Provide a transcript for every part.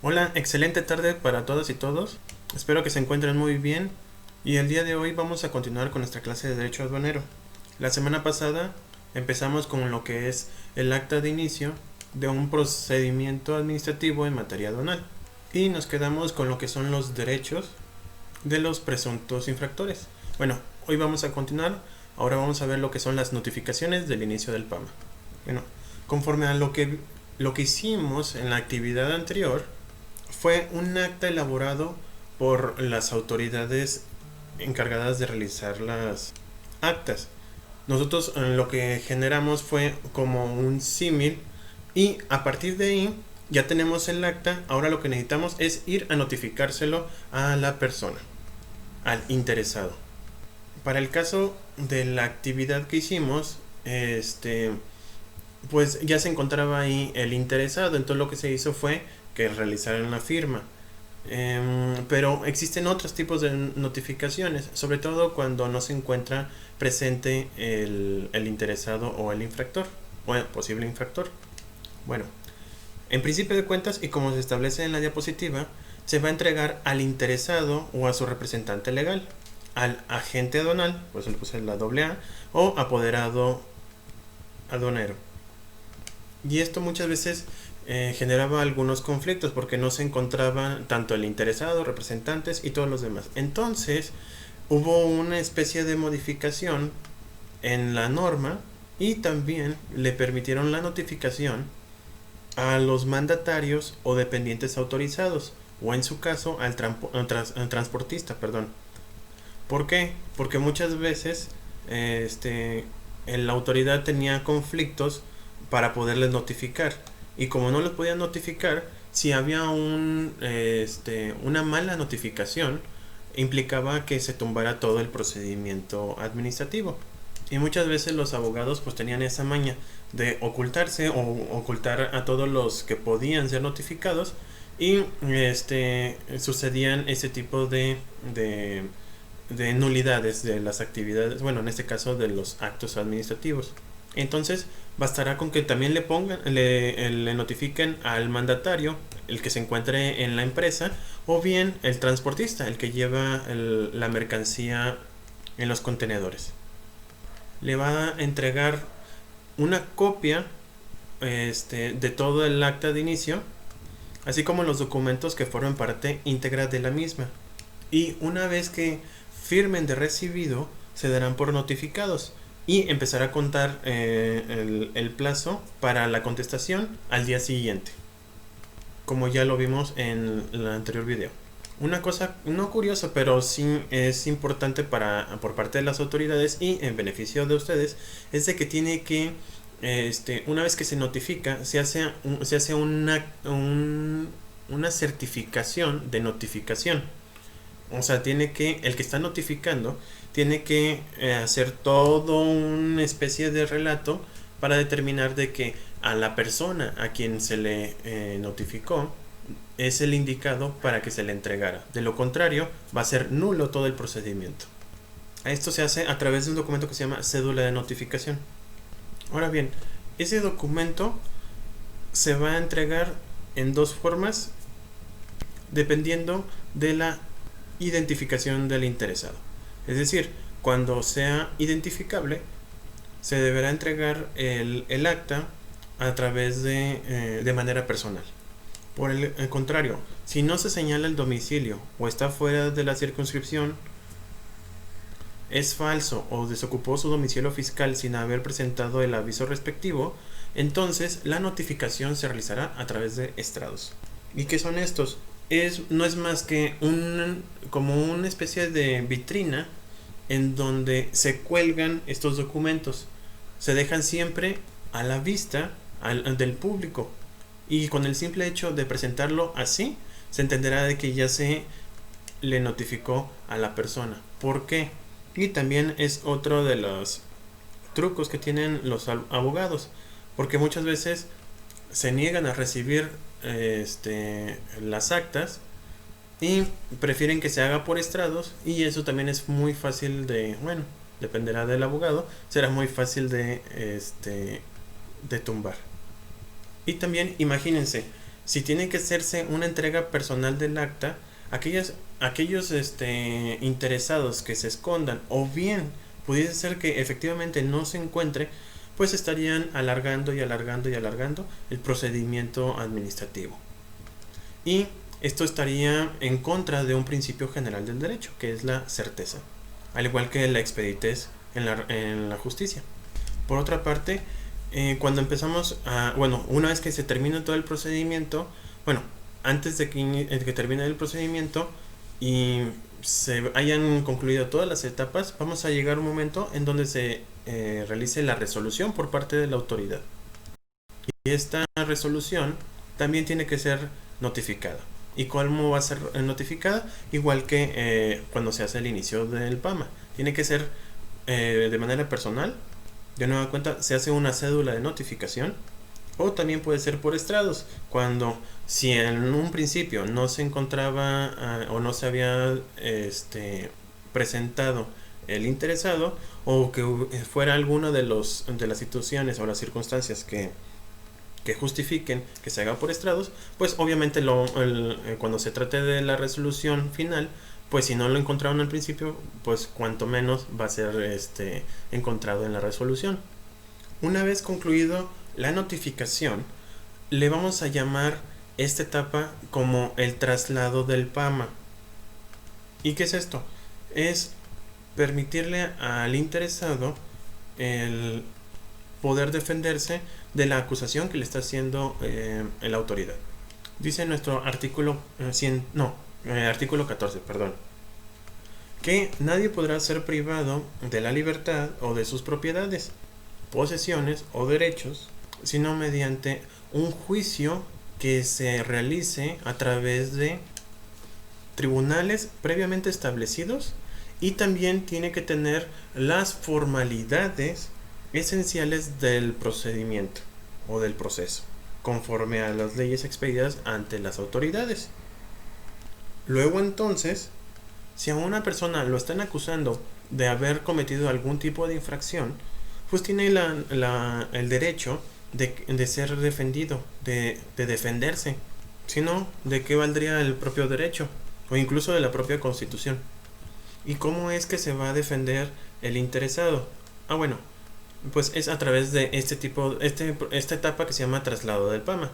Hola, excelente tarde para todas y todos. Espero que se encuentren muy bien y el día de hoy vamos a continuar con nuestra clase de Derecho Aduanero. La semana pasada empezamos con lo que es el acta de inicio de un procedimiento administrativo en materia aduanal y nos quedamos con lo que son los derechos de los presuntos infractores. Bueno, hoy vamos a continuar. Ahora vamos a ver lo que son las notificaciones del inicio del PAMA. Bueno, conforme a lo que hicimos en la actividad anterior, fue un acta elaborado por las autoridades encargadas de realizar las actas. Nosotros lo que generamos fue como un símil y a partir de ahí ya tenemos el acta. Ahora lo que necesitamos es ir a notificárselo a la persona, al interesado. Para el caso de la actividad que hicimos, pues ya se encontraba ahí el interesado, entonces lo que se hizo fue que realizaran la firma. Pero existen otros tipos de notificaciones, sobre todo cuando no se encuentra presente el interesado o el infractor, o el posible infractor. Bueno, en principio de cuentas y como se establece en la diapositiva, se va a entregar al interesado o a su representante legal, al agente aduanal, pues le puse la doble A, o apoderado aduanero. Y esto muchas veces generaba algunos conflictos porque no se encontraban tanto el interesado, representantes y todos los demás. Entonces hubo una especie de modificación en la norma y también le permitieron la notificación a los mandatarios o dependientes autorizados o en su caso al transportista, perdón. ¿Por qué? Porque muchas veces la autoridad tenía conflictos para poderles notificar. Y como no les podían notificar, si había una mala notificación, implicaba que se tumbara todo el procedimiento administrativo. Y muchas veces los abogados pues tenían esa maña de ocultarse o ocultar a todos los que podían ser notificados y sucedían ese tipo de nulidades de las actividades, bueno, en este caso de los actos administrativos. Entonces, bastará con que también le notifiquen al mandatario, el que se encuentre en la empresa, o bien el transportista, el que lleva la mercancía en los contenedores. Le va a entregar una copia de todo el acta de inicio, así como los documentos que forman parte íntegra de la misma. Y una vez que firmen de recibido, se darán por notificados y empezará a contar el plazo para la contestación al día siguiente, como ya lo vimos en el anterior video. Una cosa no curiosa, pero sí es importante por parte de las autoridades y en beneficio de ustedes, es de que tiene que, una vez que se notifica, se hace una certificación de notificación. O sea, el que está notificando tiene que hacer todo una especie de relato para determinar de que a la persona a quien se le notificó es el indicado para que se le entregara. De lo contrario, va a ser nulo todo el procedimiento. Esto se hace a través de un documento que se llama cédula de notificación. Ahora bien, ese documento se va a entregar en dos formas dependiendo de la identificación del interesado. Es decir, cuando sea identificable, se deberá entregar el acta a través de manera personal. Por el contrario, si no se señala el domicilio o está fuera de la circunscripción, es falso o desocupó su domicilio fiscal sin haber presentado el aviso respectivo, entonces la notificación se realizará a través de estrados. ¿Y qué son estos? No es más que como una especie de vitrina en donde se cuelgan estos documentos. Se dejan siempre a la vista del público. Y con el simple hecho de presentarlo así, se entenderá de que ya se le notificó a la persona. ¿Por qué? Y también es otro de los trucos que tienen los abogados. Porque muchas veces se niegan a recibir las actas y prefieren que se haga por estrados, y eso también es muy fácil bueno, dependerá del abogado, será muy fácil de tumbar. Y también imagínense, Si tiene que hacerse una entrega personal del acta, aquellos interesados que se escondan o bien pudiese ser que efectivamente no se encuentre, pues estarían alargando y alargando y alargando el procedimiento administrativo. Y esto estaría en contra de un principio general del derecho, que es la certeza, al igual que la expeditez en la justicia. Por otra parte, cuando empezamos una vez que se termina todo el procedimiento, antes de que termine el procedimiento y se hayan concluido todas las etapas, vamos a llegar a un momento en donde se realice la resolución por parte de la autoridad. Y esta resolución también tiene que ser notificada. ¿Y cómo va a ser notificada? Igual que cuando se hace el inicio del PAMA. Tiene que ser de manera personal. De nueva cuenta, se hace una cédula de notificación. O también puede ser por estrados. Si en un principio no se encontraba o no se había presentado el interesado, o que fuera alguna de las situaciones o las circunstancias que justifiquen que se haga por estrados, pues obviamente cuando se trate de la resolución final, pues si no lo encontraron al principio, pues cuanto menos va a ser encontrado en la resolución. Una vez concluido la notificación, le vamos a llamar esta etapa como el traslado del PAMA. ¿Y qué es esto? Es permitirle al interesado el poder defenderse de la acusación que le está haciendo la autoridad. Dice nuestro artículo artículo 14, que nadie podrá ser privado de la libertad o de sus propiedades, posesiones o derechos, sino mediante un juicio que se realice a través de tribunales previamente establecidos, y también tiene que tener las formalidades esenciales del procedimiento o del proceso, conforme a las leyes expedidas ante las autoridades. Luego entonces, si a una persona lo están acusando de haber cometido algún tipo de infracción, pues tiene el derecho de ser defendido, de defenderse. Si no, ¿de qué valdría el propio derecho? O incluso de la propia Constitución. ¿Y cómo es que se va a defender el interesado? Pues es a través de esta etapa que se llama traslado del PAMA,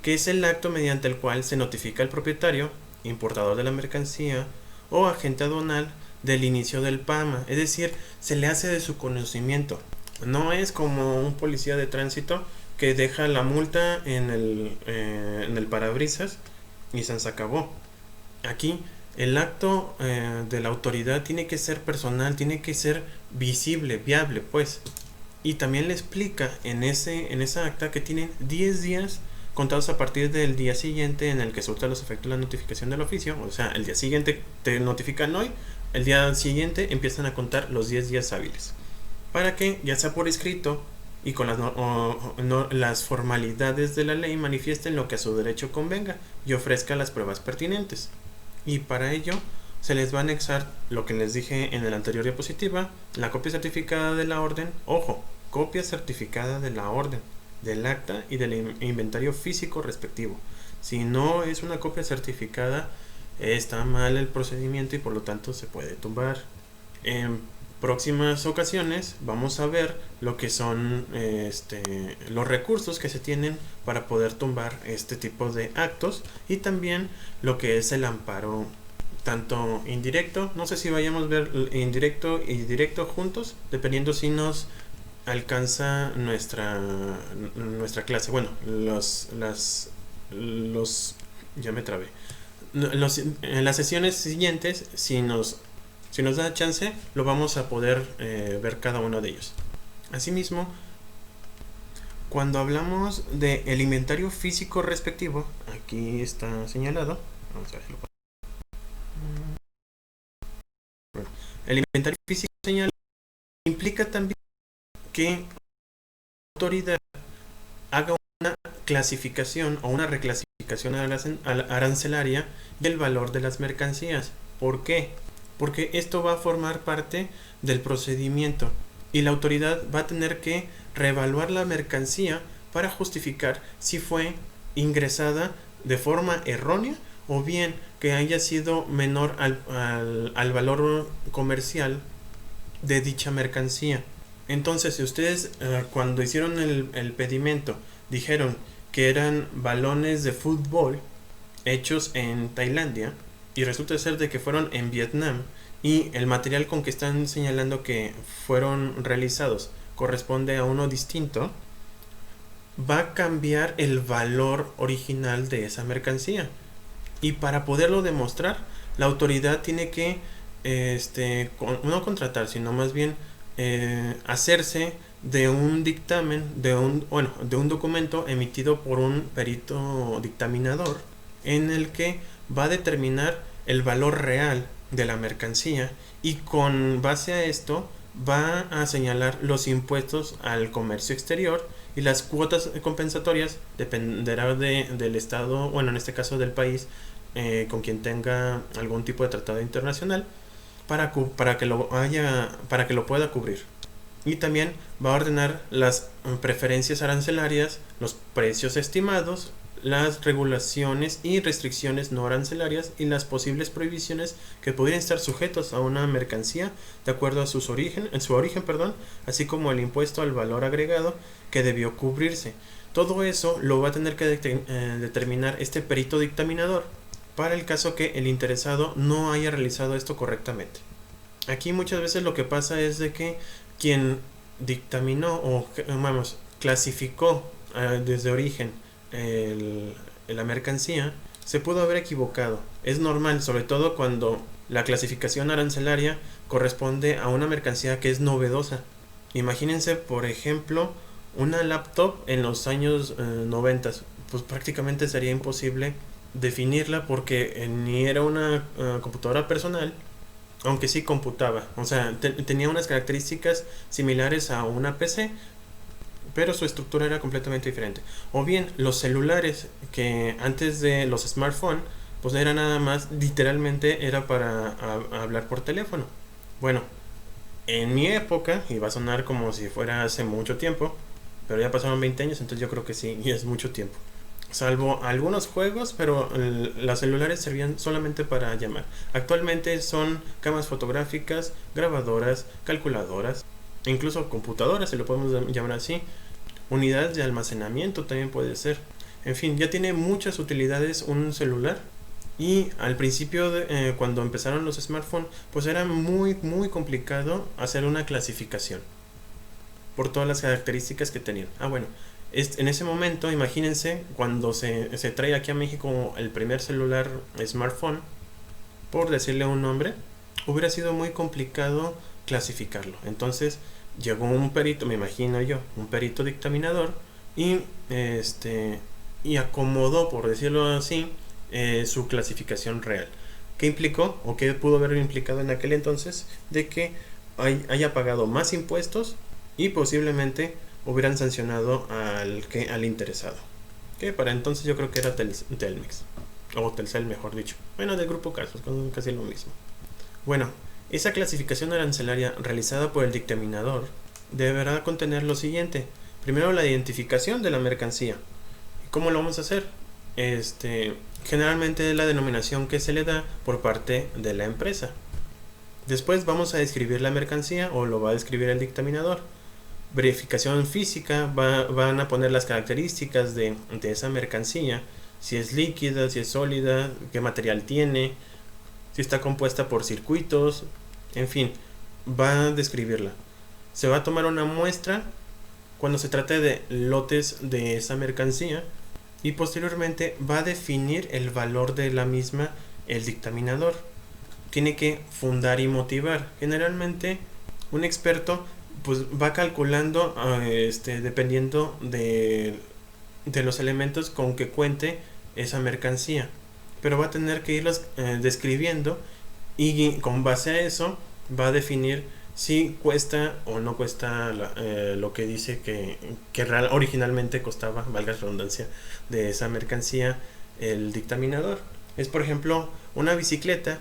que es el acto mediante el cual se notifica al propietario, importador de la mercancía o agente aduanal del inicio del PAMA, es decir, se le hace de su conocimiento. No es como un policía de tránsito que deja la multa en el parabrisas y se acabó. Aquí el acto de la autoridad tiene que ser personal, tiene que ser visible, viable, pues. Y también le explica en esa acta que tienen 10 días contados a partir del día siguiente en el que surta los efectos de la notificación del oficio. O sea, el día siguiente te notifican hoy, el día siguiente empiezan a contar los 10 días hábiles. Para que, ya sea por escrito y con las formalidades de la ley, manifiesten lo que a su derecho convenga y ofrezca las pruebas pertinentes. Y para ello se les va a anexar lo que les dije en la anterior diapositiva, la copia certificada de la orden, copia certificada de la orden, del acta y del inventario físico respectivo. Si no es una copia certificada, está mal el procedimiento y por lo tanto se puede tumbar. En próximas ocasiones vamos a ver lo que son los recursos que se tienen para poder tumbar este tipo de actos, y también lo que es el amparo tanto indirecto. No sé si vayamos a ver indirecto y directo juntos, dependiendo si nos alcanza nuestra clase. Ya me trabé. En las sesiones siguientes, si nos da chance, lo vamos a poder ver cada uno de ellos. Asimismo, cuando hablamos del inventario físico respectivo, aquí está señalado. Vamos a verlo. El inventario físico señalado implica también que la autoridad haga una clasificación o una reclasificación arancelaria del valor de las mercancías. ¿Por qué? Porque esto va a formar parte del procedimiento y la autoridad va a tener que reevaluar la mercancía para justificar si fue ingresada de forma errónea, o bien que haya sido menor al valor comercial de dicha mercancía. Entonces, si ustedes cuando hicieron el pedimento dijeron que eran balones de fútbol hechos en Tailandia, y resulta ser de que fueron en Vietnam, y el material con que están señalando que fueron realizados corresponde a uno distinto, va a cambiar el valor original de esa mercancía. Y para poderlo demostrar, la autoridad tiene que no contratar, sino más bien hacerse de un dictamen, de un documento emitido por un perito dictaminador, en el que va a determinar el valor real de la mercancía, y con base a esto va a señalar los impuestos al comercio exterior, y las cuotas compensatorias dependerá del estado, bueno, en este caso del país con quien tenga algún tipo de tratado internacional, para que lo pueda cubrir. Y también va a ordenar las preferencias arancelarias, los precios estimados, las regulaciones y restricciones no arancelarias, y las posibles prohibiciones que podrían estar sujetos a una mercancía de acuerdo a su origen, así como el impuesto al valor agregado que debió cubrirse. Todo eso lo va a tener que determinar este perito dictaminador, para el caso que el interesado no haya realizado esto correctamente. Aquí muchas veces lo que pasa es de que quien dictaminó o clasificó desde origen la mercancía se pudo haber equivocado. Es normal, sobre todo cuando la clasificación arancelaria corresponde a una mercancía que es novedosa. Imagínense, por ejemplo, una laptop en los años 90, pues prácticamente sería imposible definirla, porque ni era una computadora personal, aunque sí computaba, o sea, tenía unas características similares a una PC, pero su estructura era completamente diferente. O bien los celulares, que antes de los smartphones, pues era nada más, literalmente era para hablar por teléfono. Bueno, en mi época, y va a sonar como si fuera hace mucho tiempo, pero ya pasaron 20 años, entonces yo creo que sí, y es mucho tiempo. Salvo algunos juegos, pero los celulares servían solamente para llamar. Actualmente son cámaras fotográficas, grabadoras, calculadoras, incluso computadoras, si lo podemos llamar así. Unidades de almacenamiento también puede ser. En fin, ya tiene muchas utilidades un celular. Y al principio, cuando empezaron los smartphones, pues era muy complicado hacer una clasificación por todas las características que tenían. Bueno, en ese momento, imagínense, cuando se trae aquí a México el primer celular smartphone, por decirle un nombre, hubiera sido muy complicado clasificarlo. Entonces llegó un perito, me imagino yo, un perito dictaminador, y acomodó, por decirlo así, su clasificación real. ¿Qué implicó o qué pudo haber implicado en aquel entonces? De que haya pagado más impuestos y posiblemente hubieran sancionado al interesado, que para entonces yo creo que era Telmex, o Telcel mejor dicho, bueno, del grupo Carsos, casi lo mismo. Bueno, esa clasificación arancelaria realizada por el dictaminador deberá contener lo siguiente: primero, la identificación de la mercancía. ¿Cómo lo vamos a hacer? Generalmente es la denominación que se le da por parte de la empresa. Después vamos a describir la mercancía, o lo va a describir el dictaminador. Verificación física, van a poner las características de esa mercancía, si es líquida, si es sólida, qué material tiene, si está compuesta por circuitos, en fin, va a describirla. Se va a tomar una muestra cuando se trate de lotes de esa mercancía, y posteriormente va a definir el valor de la misma el dictaminador. Tiene que fundar y motivar. Generalmente un experto pues va calculando dependiendo de los elementos con que cuente esa mercancía, pero va a tener que irlos describiendo, y con base a eso va a definir si cuesta o no cuesta lo que dice que originalmente costaba, valga la redundancia, de esa mercancía el dictaminador. Es, por ejemplo, una bicicleta.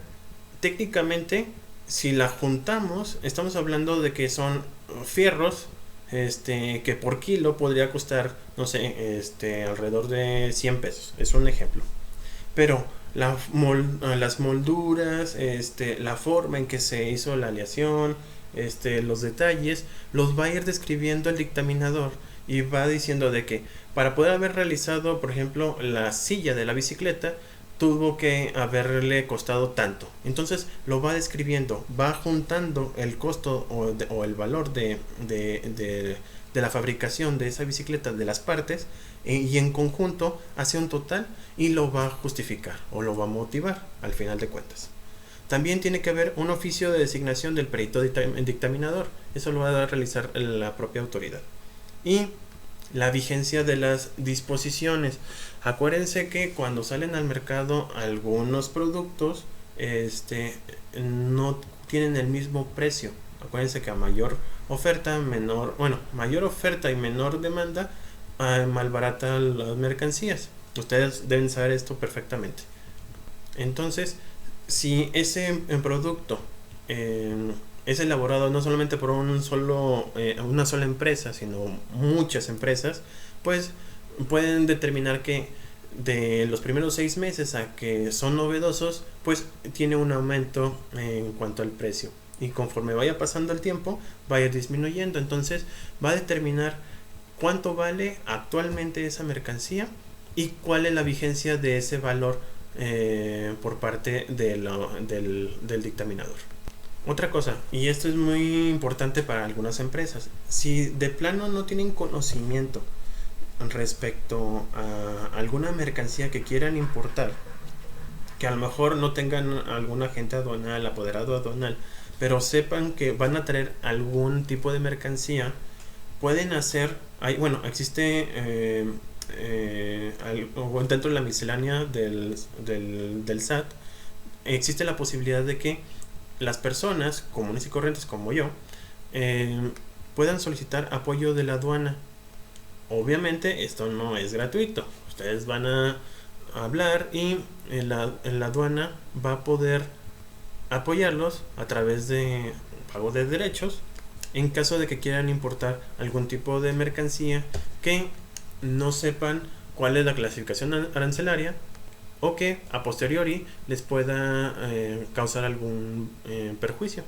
Técnicamente, si la juntamos, estamos hablando de que son fierros que por kilo podría costar, no sé, alrededor de 100 pesos. Es un ejemplo. pero las molduras, la forma en que se hizo la aleación, los detalles, los va a ir describiendo el dictaminador y va diciendo de que para poder haber realizado, por ejemplo, la silla de la bicicleta, tuvo que haberle costado tanto. Entonces lo va describiendo, va juntando el costo o el valor de la fabricación de esa bicicleta, de las partes, y en conjunto hace un total y lo va a justificar o lo va a motivar al final de cuentas. También tiene que haber un oficio de designación del perito dictaminador. Eso lo va a realizar la propia autoridad. Y la vigencia de las disposiciones. Acuérdense que cuando salen al mercado algunos productos no tienen el mismo precio. Acuérdense que a mayor oferta, mayor oferta y menor demanda, malbarata las mercancías. Ustedes deben saber esto perfectamente. Entonces, si ese producto es elaborado no solamente por una sola empresa, sino muchas empresas, pues pueden determinar que de los primeros 6 meses a que son novedosos, pues tiene un aumento en cuanto al precio. Y conforme vaya pasando el tiempo, va a ir disminuyendo. Entonces va a determinar cuánto vale actualmente esa mercancía y cuál es la vigencia de ese valor por parte del dictaminador. Otra cosa, y esto es muy importante para algunas empresas, si de plano no tienen conocimiento respecto a alguna mercancía que quieran importar, que a lo mejor no tengan algún agente aduanal, apoderado aduanal, pero sepan que van a traer algún tipo de mercancía, pueden hacer, existe dentro de la miscelánea del SAT, existe la posibilidad de que las personas comunes y corrientes como yo puedan solicitar apoyo de la aduana. Obviamente esto no es gratuito. Ustedes van a hablar y la aduana va a poder apoyarlos a través de pago de derechos en caso de que quieran importar algún tipo de mercancía que no sepan cuál es la clasificación arancelaria o que a posteriori les pueda causar algún perjuicio.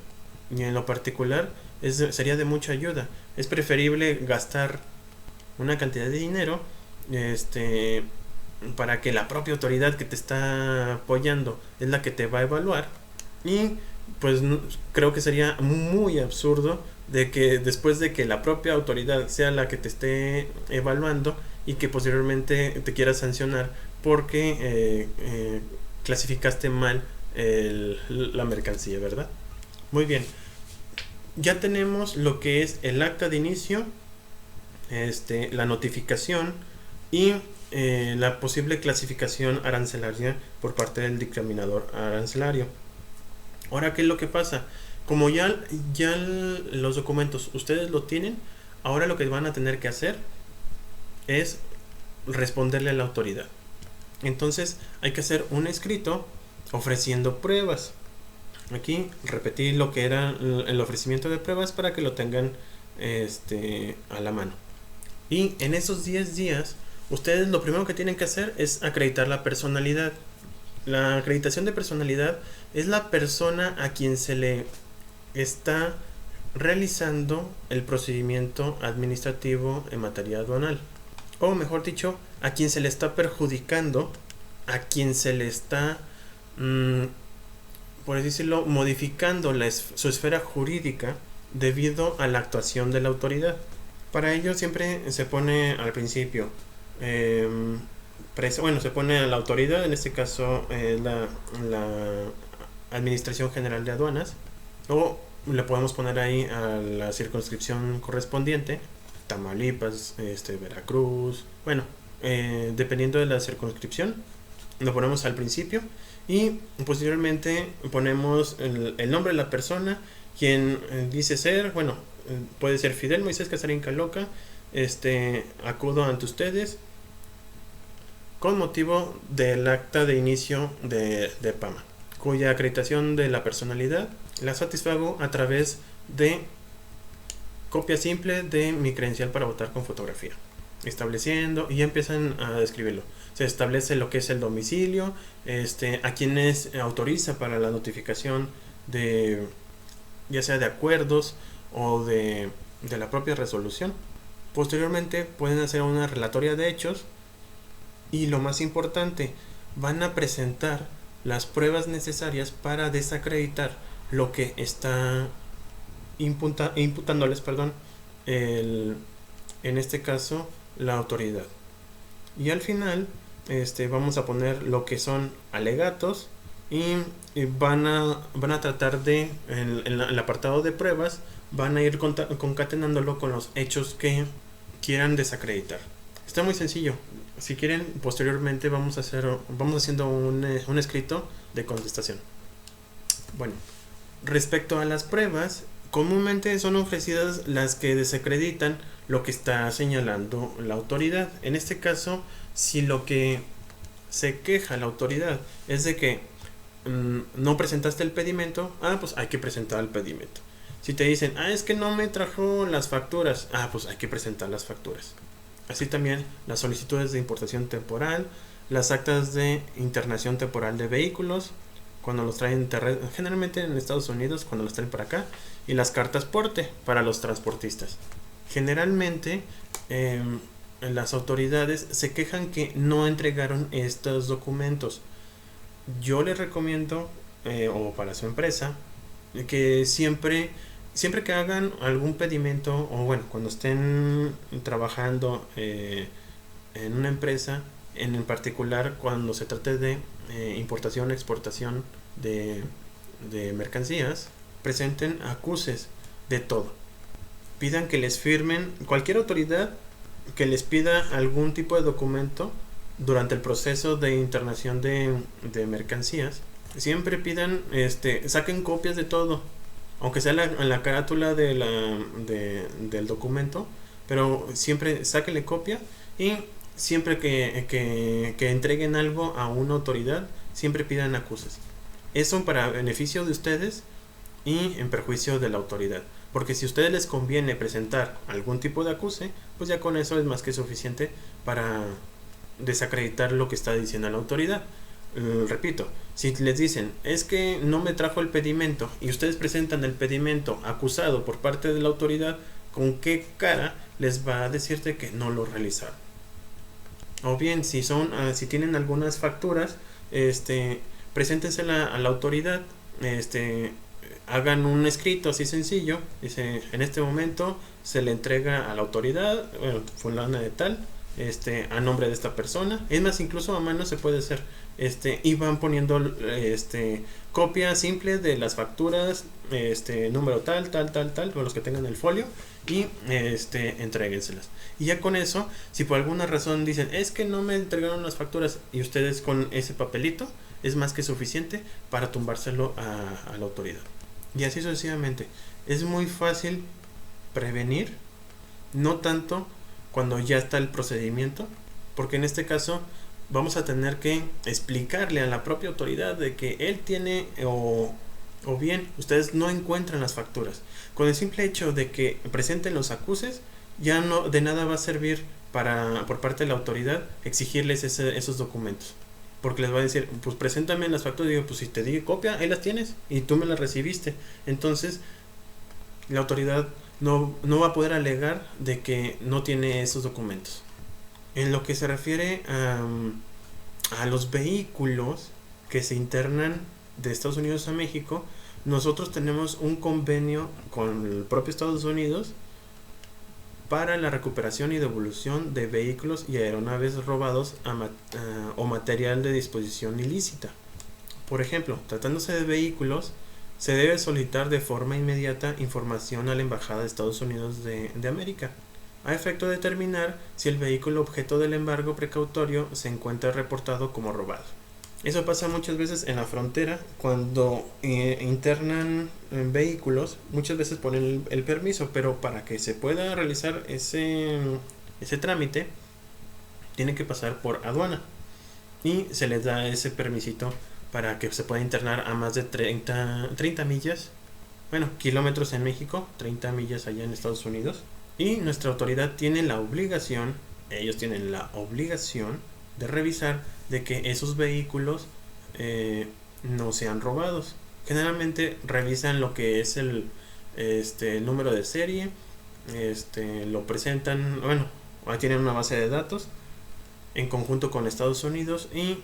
Y en lo particular sería de mucha ayuda. Es preferible gastar una cantidad de dinero para que la propia autoridad que te está apoyando es la que te va a evaluar, y pues creo que sería muy absurdo de que después de que la propia autoridad sea la que te esté evaluando y que posteriormente te quiera sancionar porque clasificaste mal la mercancía, ¿verdad? Muy bien, ya tenemos lo que es el acta de inicio, la notificación y la posible clasificación arancelaria por parte del dictaminador arancelario. Ahora, ¿qué es lo que pasa? Como ya los documentos ustedes lo tienen, ahora lo que van a tener que hacer es responderle a la autoridad. Entonces hay que hacer un escrito ofreciendo pruebas. Aquí repetí lo que era el ofrecimiento de pruebas para que lo tengan a la mano. Y en esos 10 días, ustedes lo primero que tienen que hacer es acreditar la personalidad. La acreditación de personalidad es la persona a quien se le está realizando el procedimiento administrativo en materia aduanal, o mejor dicho, a quien se le está perjudicando, a quien se le está por así decirlo, modificando su esfera jurídica debido a la actuación de la autoridad. Para ello siempre se pone al principio se pone a la autoridad, en este caso la Administración General de Aduanas, o le podemos poner ahí a la circunscripción correspondiente, Tamaulipas, Veracruz, dependiendo de la circunscripción, lo ponemos al principio y posteriormente ponemos el nombre de la persona, quien dice ser, puede ser Fidel Moisés Casarín Caloca, acudo ante ustedes con motivo del acta de inicio de PAMA, cuya acreditación de la personalidad la satisfago a través de copia simple de mi credencial para votar con fotografía, estableciendo, y ya empiezan a describirlo. Se establece lo que es el domicilio, a quienes autoriza para la notificación de, ya sea de acuerdos o de la propia resolución. Posteriormente pueden hacer una relatoria de hechos y lo más importante, van a presentar las pruebas necesarias para desacreditar lo que está imputándoles, en este caso la autoridad. Y al final vamos a poner lo que son alegatos y van a tratar de, en el apartado de pruebas, van a ir concatenándolo con los hechos que quieran desacreditar. Está muy sencillo. Si quieren, posteriormente vamos haciendo un escrito de contestación. Bueno, respecto a las pruebas, comúnmente son ofrecidas las que desacreditan lo que está señalando la autoridad. En este caso, si lo que se queja la autoridad es de que no presentaste el pedimento, pues hay que presentar el pedimento. Si te dicen, es que no me trajo las facturas, pues hay que presentar las facturas. Así también las solicitudes de importación temporal, las actas de internación temporal de vehículos, cuando los traen generalmente en Estados Unidos, cuando los traen para acá, y las cartas porte para los transportistas. Generalmente las autoridades se quejan que no entregaron estos documentos. Yo les recomiendo, o para su empresa, que siempre que hagan algún pedimento, o bueno, cuando estén trabajando en una empresa, en particular cuando se trate de importación, exportación de mercancías, presenten acuses de todo. Pidan que les firmen, cualquier autoridad que les pida algún tipo de documento durante el proceso de internación de mercancías, siempre pidan, saquen copias de todo, aunque sea en la carátula del documento, pero siempre sáquenle copia. Y siempre que entreguen algo a una autoridad, siempre pidan acuses. Eso para beneficio de ustedes y en perjuicio de la autoridad, porque si a ustedes les conviene presentar algún tipo de acuse, pues ya con eso es más que suficiente para desacreditar lo que está diciendo la autoridad. Repito, si les dicen, es que no me trajo el pedimento, y ustedes presentan el pedimento acusado por parte de la autoridad, ¿con qué cara les va a decirte que no lo realizaron? O bien, si tienen algunas facturas, preséntensela a la autoridad, hagan un escrito así sencillo, dice, en este momento se le entrega a la autoridad, fulana de tal, a nombre de esta persona. Es más, incluso a mano se puede hacer, y van poniendo copia simple de las facturas, número tal, con los que tengan el folio, y entréguenselas. Y ya con eso, si por alguna razón dicen, es que no me entregaron las facturas, y ustedes con ese papelito, es más que suficiente para tumbárselo a la autoridad. Y así sucesivamente. Es muy fácil prevenir, no tanto cuando ya está el procedimiento, porque en este caso vamos a tener que explicarle a la propia autoridad de que él tiene, o bien ustedes no encuentran las facturas. Con el simple hecho de que presenten los acuses, ya no de nada va a servir por parte de la autoridad exigirles esos documentos, porque les va a decir, pues preséntame las facturas. Digo, pues si te di copia, ahí las tienes y tú me las recibiste. Entonces la autoridad no va a poder alegar de que no tiene esos documentos. En lo que se refiere a los vehículos que se internan de Estados Unidos a México, nosotros tenemos un convenio con el propio Estados Unidos para la recuperación y devolución de vehículos y aeronaves robados o material de disposición ilícita. Por ejemplo, tratándose de vehículos, se debe solicitar de forma inmediata información a la Embajada de Estados Unidos de América, a efecto de determinar si el vehículo objeto del embargo precautorio se encuentra reportado como robado. Eso pasa muchas veces en la frontera, cuando internan vehículos, muchas veces ponen el permiso, pero para que se pueda realizar ese trámite, tiene que pasar por aduana y se les da ese permisito para que se pueda internar a más de 30 millas, kilómetros en México, 30 millas allá en Estados Unidos. Y nuestra autoridad tiene la obligación, ellos tienen la obligación de revisar de que esos vehículos no sean robados. Generalmente revisan lo que es el número de serie, lo presentan, bueno, ahí tienen una base de datos en conjunto con Estados Unidos, y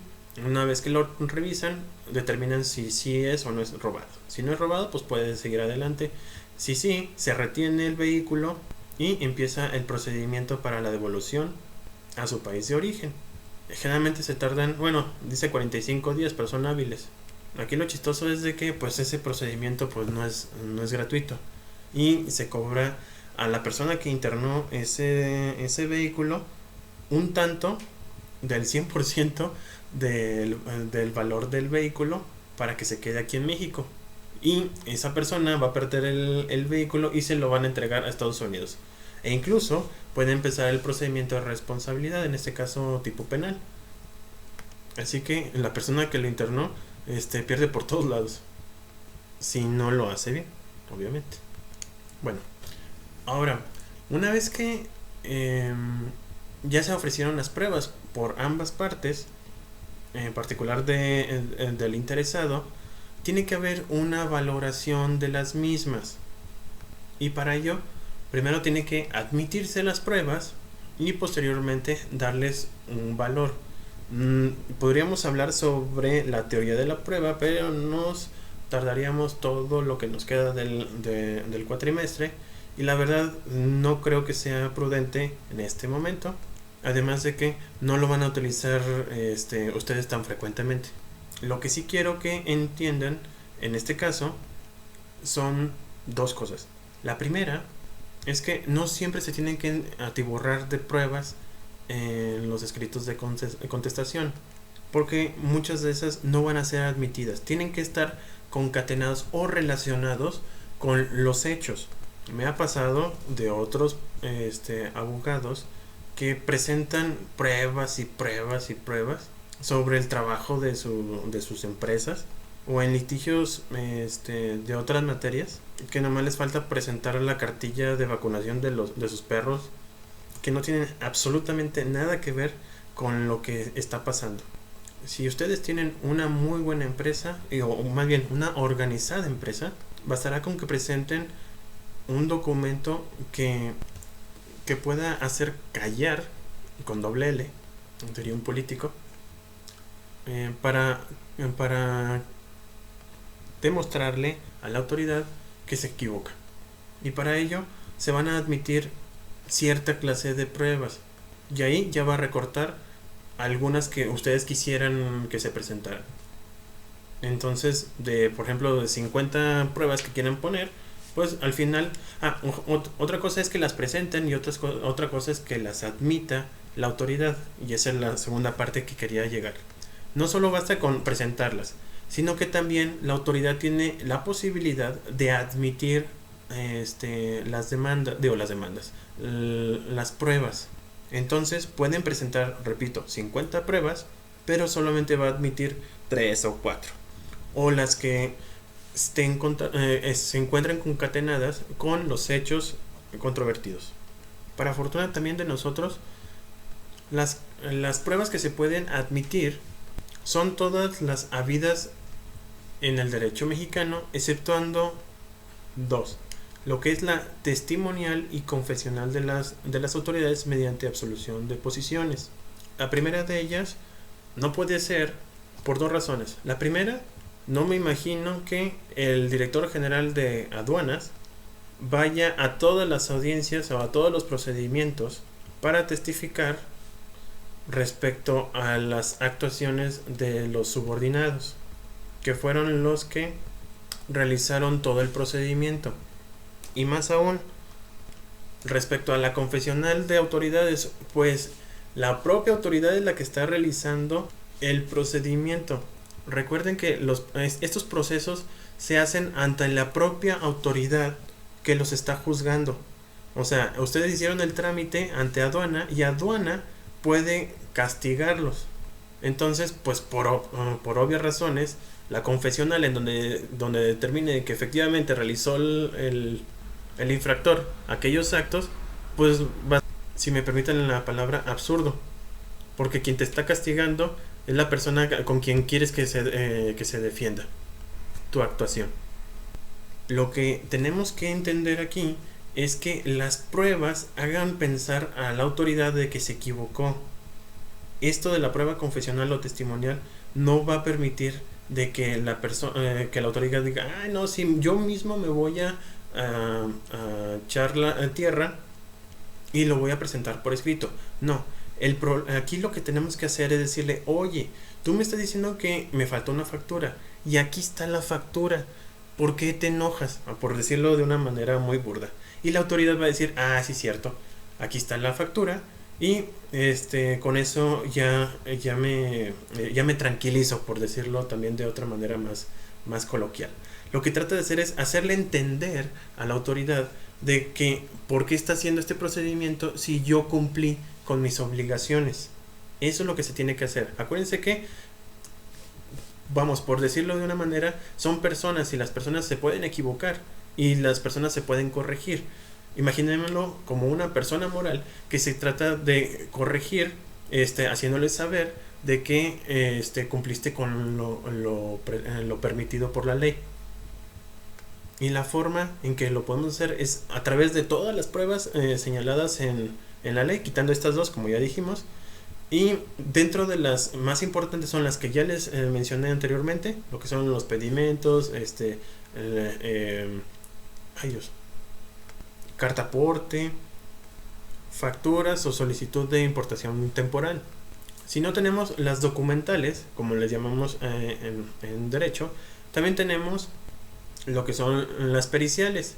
una vez que lo revisan determinan si sí es o no es robado. Si no es robado, pues puede seguir adelante. Si sí, se retiene el vehículo y empieza el procedimiento para la devolución a su país de origen. Generalmente se tardan, bueno, dice 45 días, pero son hábiles. Aquí lo chistoso es de que pues ese procedimiento pues no es gratuito, y se cobra a la persona que internó ese vehículo un tanto del 100% del valor del vehículo para que se quede aquí en México, y esa persona va a perder el vehículo y se lo van a entregar a Estados Unidos, e incluso puede empezar el procedimiento de responsabilidad, en este caso tipo penal. Así que la persona que lo internó pierde por todos lados si no lo hace bien, obviamente. Bueno, ahora, una vez que ya se ofrecieron las pruebas por ambas partes, en particular del interesado, tiene que haber una valoración de las mismas, y para ello primero tiene que admitirse las pruebas y posteriormente darles un valor. Podríamos hablar sobre la teoría de la prueba, pero nos tardaríamos todo lo que nos queda del cuatrimestre, y la verdad no creo que sea prudente en este momento, además de que no lo van a utilizar ustedes tan frecuentemente. Lo que sí quiero que entiendan en este caso son dos cosas. La primera es que no siempre se tienen que atiborrar de pruebas en los escritos de contestación, porque muchas de esas no van a ser admitidas. Tienen que estar concatenados o relacionados con los hechos. Me ha pasado de otros abogados que presentan pruebas y pruebas y pruebas sobre el trabajo de sus empresas, o en litigios de otras materias, que nomás les falta presentar la cartilla de vacunación de sus perros, que no tienen absolutamente nada que ver con lo que está pasando. Si ustedes tienen una muy buena empresa, o más bien una organizada empresa, bastará con que presenten un documento que pueda hacer callar, con doble L, sería un político, para demostrarle a la autoridad que se equivoca. Y para ello se van a admitir cierta clase de pruebas, y ahí ya va a recortar algunas que ustedes quisieran que se presentaran. Entonces, por ejemplo, de 50 pruebas que quieren poner, pues al final, otra cosa es que las presenten, y otra cosa es que las admita la autoridad, y esa es la segunda parte que quería llegar. No solo basta con presentarlas, sino que también la autoridad tiene la posibilidad de admitir las pruebas. Entonces pueden presentar, repito, 50 pruebas, pero solamente va a admitir 3 o 4, o las que se encuentran concatenadas con los hechos controvertidos. Para fortuna también de nosotros, las pruebas que se pueden admitir son todas las habidas en el derecho mexicano, exceptuando dos: lo que es la testimonial y confesional de las autoridades mediante absolución de posiciones. La primera de ellas no puede ser por dos razones. La primera, no me imagino que el director general de aduanas vaya a todas las audiencias o a todos los procedimientos para testificar respecto a las actuaciones de los subordinados, que fueron los que realizaron todo el procedimiento. Y más aún, respecto a la confesional de autoridades, pues la propia autoridad es la que está realizando el procedimiento. Recuerden que estos procesos se hacen ante la propia autoridad que los está juzgando. O sea, ustedes hicieron el trámite ante aduana, y aduana puede castigarlos. Entonces, pues por obvias razones, la confesional en donde determine que efectivamente realizó el infractor aquellos actos, pues va, si me permiten la palabra, absurdo. porque quien te está castigando es la persona con quien quieres que se defienda tu actuación. Lo que tenemos que entender aquí es que las pruebas hagan pensar a la autoridad de que se equivocó. Esto de la prueba confesional o testimonial no va a permitir de que que la autoridad diga, ah, no, si yo mismo me voy a echar la tierra y lo voy a presentar por escrito. No, aquí lo que tenemos que hacer es decirle, oye, tú me estás diciendo que me faltó una factura y aquí está la factura, ¿por qué te enojas? Por decirlo de una manera muy burda. Y la autoridad va a decir, ah, sí, cierto, aquí está la factura y con eso ya me tranquilizo, por decirlo también de otra manera más coloquial. Lo que trata de hacer es hacerle entender a la autoridad de que por qué está haciendo este procedimiento si yo cumplí con mis obligaciones. Eso es lo que se tiene que hacer. Acuérdense que, vamos, por decirlo de una manera, son personas y las personas se pueden equivocar y las personas se pueden corregir. Imaginémoslo como una persona moral que se trata de corregir, haciéndole saber de que cumpliste con lo permitido por la ley. Y la forma en que lo podemos hacer es a través de todas las pruebas señaladas en la ley, quitando estas dos, como ya dijimos. Y dentro de las más importantes son las que ya les mencioné anteriormente, lo que son los pedimentos, carta aporte, facturas o solicitud de importación temporal. Si no tenemos las documentales, como les llamamos en derecho, también tenemos lo que son las periciales.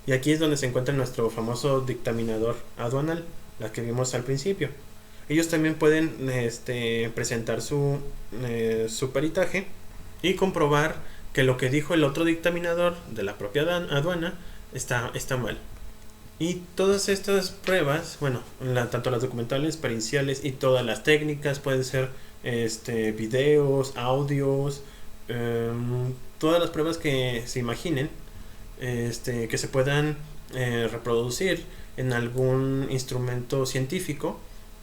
Y aquí es donde se encuentra nuestro famoso dictaminador aduanal, la que vimos al principio. Ellos también pueden presentar su peritaje y comprobar que lo que dijo el otro dictaminador de la propia aduana está mal. Y todas estas pruebas, bueno, tanto las documentales, periciales y todas las técnicas, pueden ser videos, audios, todas las pruebas que se imaginen, que se puedan reproducir en algún instrumento científico,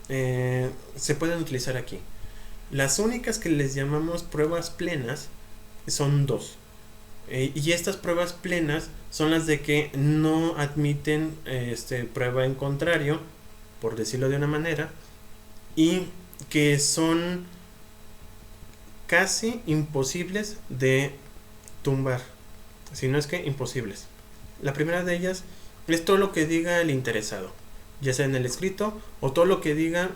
se pueden utilizar aquí. Las únicas que les llamamos pruebas plenas son dos. Y estas pruebas plenas son las de que no admiten prueba en contrario, por decirlo de una manera, y que son casi imposibles de tumbar, si no es que imposibles. La primera de ellas es todo lo que diga el interesado, ya sea en el escrito o todo lo que diga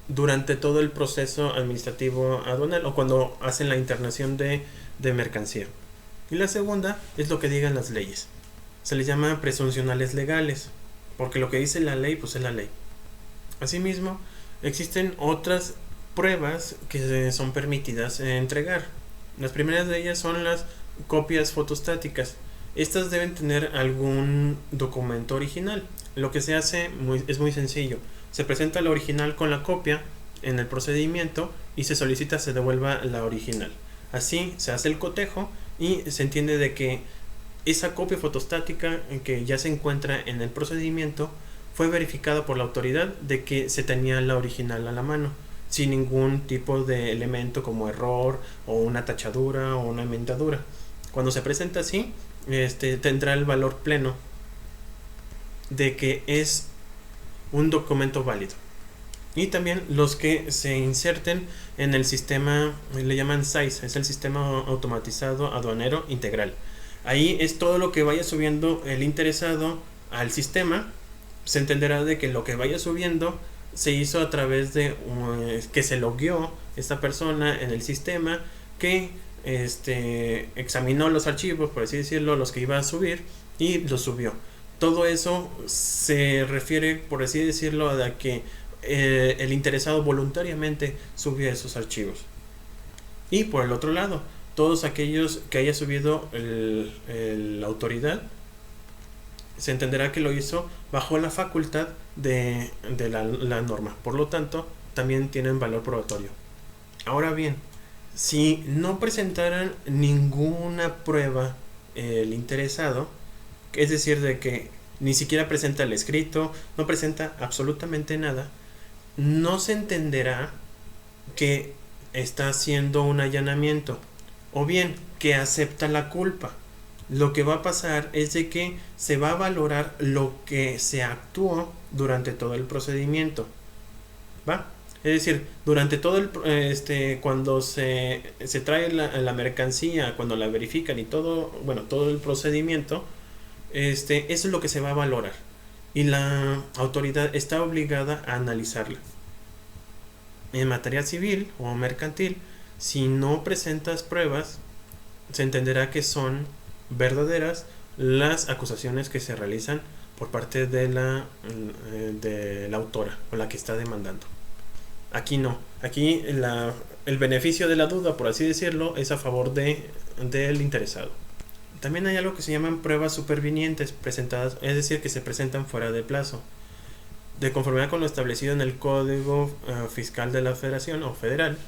durante todo el proceso administrativo aduanal o cuando hacen la internación de mercancía. Y la segunda es lo que digan las leyes. Se les llama presuncionales legales, porque lo que dice la ley, pues es la ley. Asimismo, existen otras pruebas que son permitidas entregar. Las primeras de ellas son las copias fotostáticas. Estas deben tener algún documento original. Lo que se hace es muy sencillo. Se presenta la original con la copia en el procedimiento y se solicita se devuelva la original. Así se hace el cotejo y se entiende de que esa copia fotostática que ya se encuentra en el procedimiento fue verificada por la autoridad de que se tenía la original a la mano, sin ningún tipo de elemento como error o una tachadura o una enmendadura. Cuando se presenta así, tendrá el valor pleno de que es un documento válido. Y también los que se inserten en el sistema, le llaman SAIS, es el sistema automatizado aduanero integral. Ahí es todo lo que vaya subiendo el interesado al sistema. Se entenderá de que lo que vaya subiendo se hizo a través de que se logueó esta persona en el sistema, que examinó los archivos, por así decirlo, los que iba a subir y los subió. Todo eso se refiere, por así decirlo, a que el interesado voluntariamente subió esos archivos. Y por el otro lado, todos aquellos que haya subido la autoridad, se entenderá que lo hizo bajo la facultad de la norma. Por lo tanto, también tienen valor probatorio. Ahora bien, si no presentaran ninguna prueba el interesado, es decir, de que ni siquiera presenta el escrito, no presenta absolutamente nada, no se entenderá que está haciendo un allanamiento o bien que acepta la culpa. Lo que va a pasar es de que se va a valorar lo que se actuó durante todo el procedimiento, ¿va? Es decir, durante todo cuando se trae la mercancía, cuando la verifican y todo, bueno, todo el procedimiento, eso es lo que se va a valorar y la autoridad está obligada a analizarla. En materia civil o mercantil, si no presentas pruebas, se entenderá que son verdaderas las acusaciones que se realizan por parte de la autora o la que está demandando. Aquí no, aquí el beneficio de la duda, por así decirlo, es a favor del interesado. También hay algo que se llaman pruebas supervinientes presentadas, es decir, que se presentan fuera de plazo. De conformidad con lo establecido en el Código Fiscal de la Federación o Federal,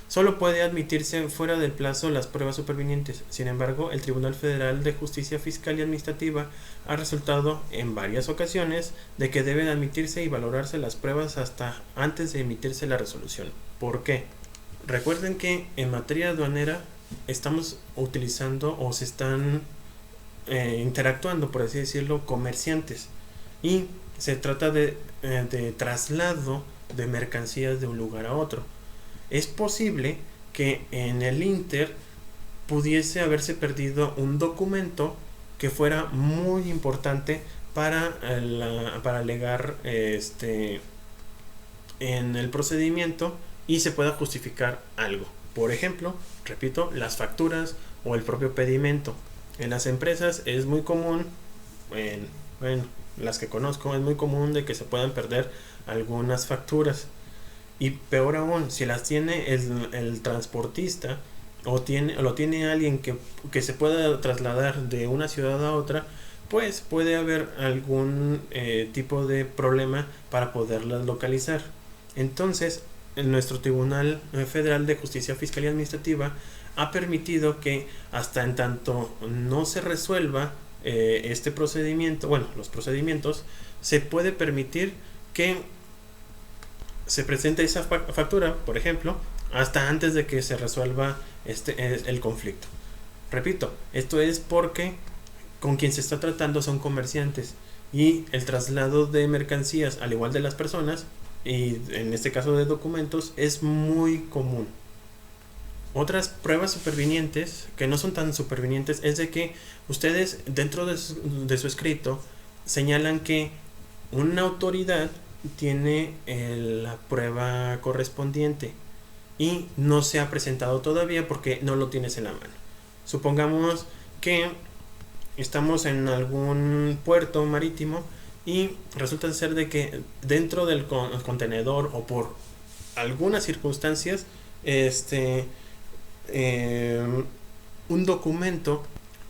solo puede admitirse fuera del plazo las pruebas supervinientes. Sin embargo, el Tribunal Federal de Justicia Fiscal y Administrativa ha resultado en varias ocasiones de que deben admitirse y valorarse las pruebas hasta antes de emitirse la resolución. ¿Por qué? Recuerden que en materia aduanera estamos utilizando o se están interactuando, por así decirlo, comerciantes, y se trata de traslado de mercancías de un lugar a otro. Es posible que en el Inter pudiese haberse perdido un documento que fuera muy importante para alegar en el procedimiento y se pueda justificar algo. Por ejemplo, repito, las facturas o el propio pedimento. En las empresas es muy común, bueno, las que conozco, es muy común de que se puedan perder algunas facturas. Y peor aún, si las tiene el transportista o lo tiene alguien que se pueda trasladar de una ciudad a otra, pues puede haber algún tipo de problema para poderlas localizar. Entonces, nuestro Tribunal Federal de Justicia Fiscal y Administrativa ha permitido que hasta en tanto no se resuelva este procedimiento, bueno, los procedimientos, se puede permitir que se presente esa factura, por ejemplo, hasta antes de que se resuelva el conflicto. Repito, esto es porque con quien se está tratando son comerciantes y el traslado de mercancías, al igual de las personas, y en este caso de documentos, es muy común. Otras pruebas supervinientes, que no son tan supervinientes, es de que ustedes dentro de su escrito señalan que una autoridad tiene la prueba correspondiente y no se ha presentado todavía porque no lo tienes en la mano. Supongamos que estamos en algún puerto marítimo y resulta ser de que dentro del contenedor o por algunas circunstancias un documento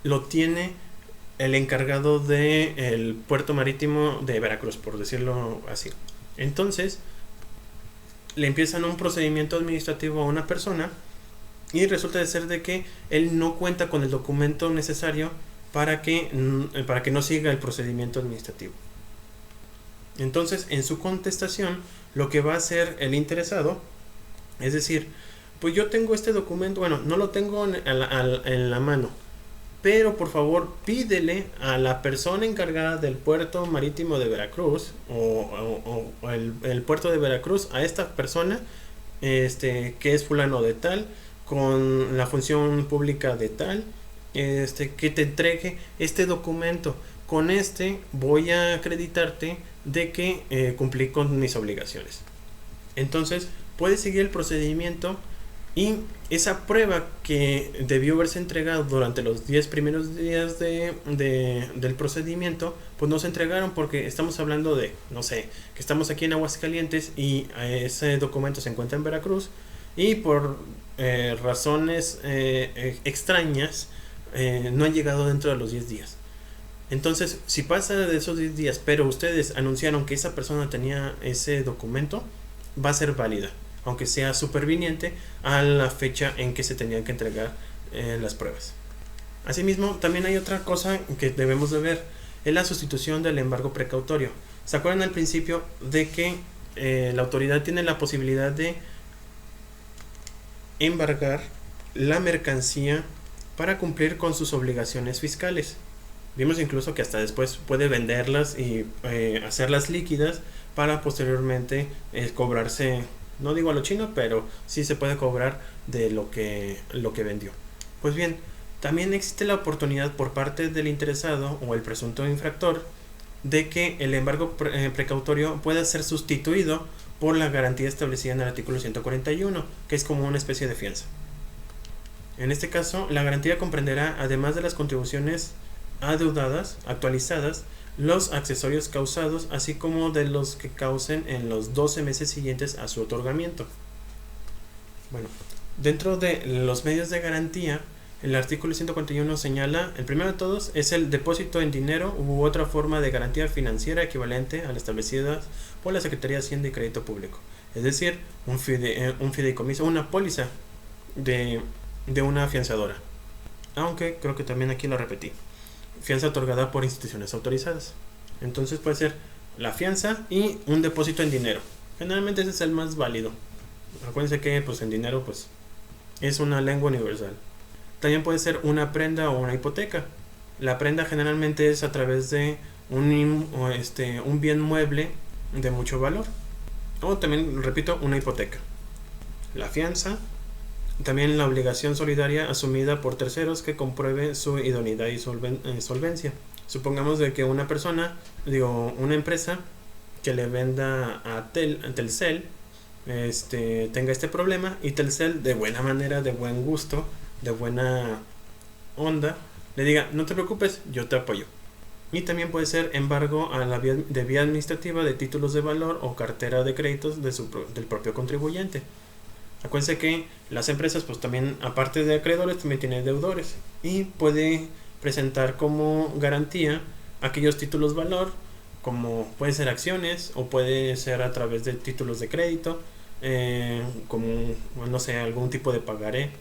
lo tiene el encargado del puerto marítimo de Veracruz, por decirlo así. Entonces le empiezan un procedimiento administrativo a una persona y resulta de ser de que él no cuenta con el documento necesario para que no siga el procedimiento administrativo. Entonces, en su contestación, lo que va a hacer el interesado es decir, pues yo tengo este documento, bueno, no lo tengo en la mano, pero por favor pídele a la persona encargada del puerto marítimo de Veracruz o el puerto de Veracruz, a esta persona que es fulano de tal, con la función pública de tal, que te entregue este documento. Con voy a acreditarte de que cumplí con mis obligaciones. Entonces puedes seguir el procedimiento y esa prueba que debió haberse entregado durante los 10 primeros días del procedimiento, pues no se entregaron porque estamos hablando de, no sé, que estamos aquí en Aguascalientes y ese documento se encuentra en Veracruz y por razones extrañas no ha llegado dentro de los 10 días. Entonces, si pasa de esos 10 días, pero ustedes anunciaron que esa persona tenía ese documento, va a ser válida, aunque sea superviniente a la fecha en que se tenían que entregar las pruebas. Asimismo, también hay otra cosa que debemos de ver, es la sustitución del embargo precautorio. ¿Se acuerdan al principio de que la autoridad tiene la posibilidad de embargar la mercancía para cumplir con sus obligaciones fiscales. Vimos incluso que hasta después puede venderlas y hacerlas líquidas para posteriormente cobrarse, no digo a lo chino, pero sí se puede cobrar de lo que vendió. Pues bien, también existe la oportunidad por parte del interesado o el presunto infractor de que el embargo precautorio pueda ser sustituido por la garantía establecida en el artículo 141, que es como una especie de fianza. En este caso, la garantía comprenderá, además de las contribuciones adeudadas, actualizadas, los accesorios causados, así como de los que causen en los 12 meses siguientes a su otorgamiento. Bueno, dentro de los medios de garantía, el artículo 141 señala, el primero de todos es el depósito en dinero u otra forma de garantía financiera equivalente a la establecida por la Secretaría de Hacienda y Crédito Público, es decir, un fideicomiso, una póliza de una afianzadora. Aunque creo que también aquí lo repetí. Fianza otorgada por instituciones autorizadas. Entonces puede ser la fianza y un depósito en dinero. Generalmente ese es el más válido. Acuérdense que pues en dinero pues es una lengua universal. También puede ser una prenda o una hipoteca. La prenda generalmente es a través de un bien mueble de mucho valor. O también, repito, una hipoteca. La fianza, también la obligación solidaria asumida por terceros que compruebe su idoneidad y solvencia. Supongamos de que una persona, una empresa que le venda a Telcel, tenga este problema y Telcel de buena manera, de buen gusto, de buena onda, le diga, no te preocupes, yo te apoyo. Y también puede ser embargo a la vía administrativa de títulos de valor o cartera de créditos del propio contribuyente. Acuérdense que las empresas pues también, aparte de acreedores, también tienen deudores y puede presentar como garantía aquellos títulos valor, como pueden ser acciones o puede ser a través de títulos de crédito, como no sé, algún tipo de pagaré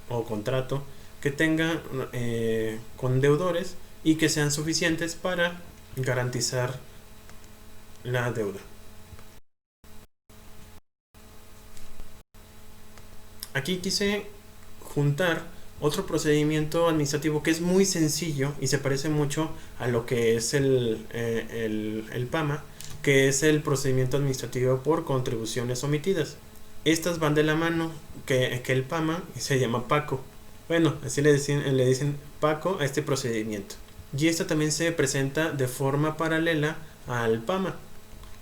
o contrato que tenga con deudores y que sean suficientes para garantizar la deuda. Aquí quise juntar otro procedimiento administrativo que es muy sencillo y se parece mucho a lo que es el PAMA, que es el procedimiento administrativo por contribuciones omitidas. Estas van de la mano que el PAMA, se llama PACO. Bueno, así le dicen PACO a este procedimiento. Y esto también se presenta de forma paralela al PAMA.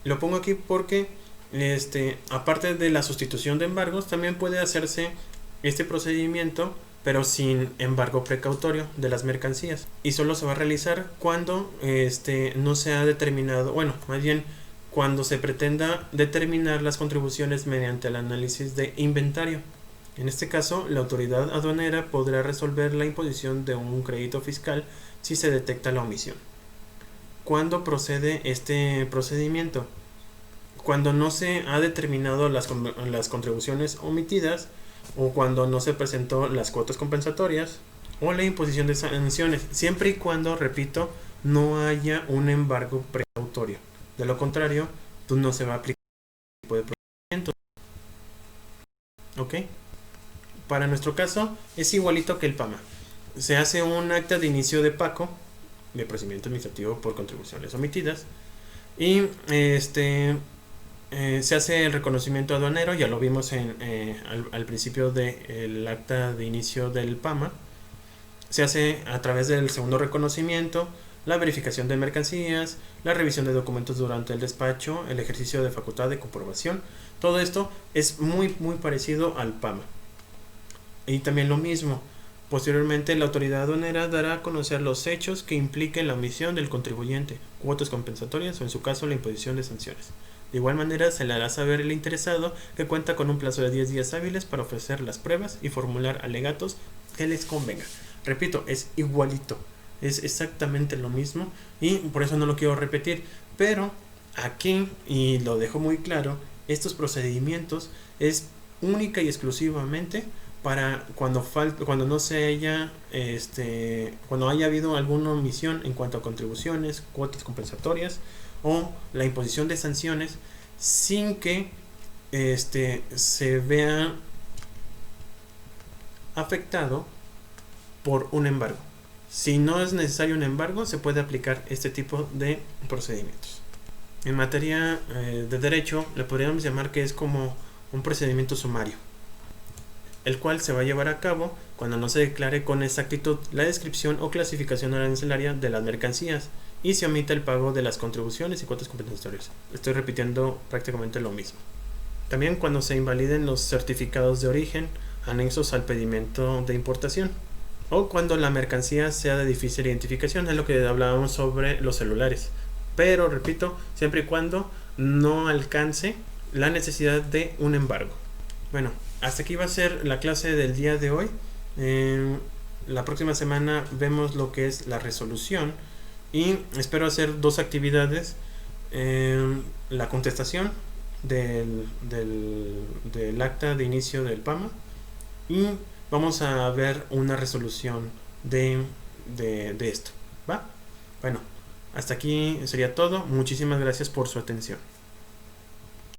Lo pongo aquí porque aparte de la sustitución de embargos, también puede hacerse este procedimiento, pero sin embargo precautorio de las mercancías. Y solo se va a realizar cuando no se ha determinado, bueno, más bien cuando se pretenda determinar las contribuciones mediante el análisis de inventario. En este caso, la autoridad aduanera podrá resolver la imposición de un crédito fiscal si se detecta la omisión. ¿Cuándo procede este procedimiento? Cuando no se ha determinado las contribuciones omitidas, o cuando no se presentó las cuotas compensatorias o la imposición de sanciones, siempre y cuando, repito, no haya un embargo precautorio. De lo contrario, pues no se va a aplicar este tipo de procedimiento. ¿Ok? Para nuestro caso es igualito que el PAMA. Se hace un acta de inicio de PACO, de procedimiento administrativo por contribuciones omitidas, y se hace el reconocimiento aduanero, ya lo vimos al principio del acta de inicio del PAMA. Se hace a través del segundo reconocimiento, la verificación de mercancías, la revisión de documentos durante el despacho, el ejercicio de facultad de comprobación. Todo esto es muy parecido al PAMA. Y también lo mismo, posteriormente la autoridad aduanera dará a conocer los hechos que impliquen la omisión del contribuyente, cuotas compensatorias o en su caso la imposición de sanciones. De igual manera se le hará saber al interesado que cuenta con un plazo de 10 días hábiles para ofrecer las pruebas y formular alegatos que les convenga. Repito, es igualito, es exactamente lo mismo y por eso no lo quiero repetir, pero aquí, y lo dejo muy claro, estos procedimientos es única y exclusivamente para cuando no se haya cuando haya habido alguna omisión en cuanto a contribuciones, cuotas compensatorias o la imposición de sanciones sin que se vea afectado por un embargo. Si no es necesario un embargo, se puede aplicar este tipo de procedimientos. En materia de derecho, le podríamos llamar que es como un procedimiento sumario, el cual se va a llevar a cabo cuando no se declare con exactitud la descripción o clasificación arancelaria de las mercancías y se omite el pago de las contribuciones y cuotas compensatorias. Estoy repitiendo prácticamente lo mismo. También cuando se invaliden los certificados de origen anexos al pedimento de importación, o cuando la mercancía sea de difícil identificación, es lo que hablábamos sobre los celulares. Pero, repito, siempre y cuando no alcance la necesidad de un embargo. Bueno, hasta aquí va a ser la clase del día de hoy. La próxima semana vemos lo que es la resolución y espero hacer 2 actividades. La contestación del acta de inicio del PAMA y vamos a ver una resolución de esto, ¿va? Bueno, hasta aquí sería todo. Muchísimas gracias por su atención.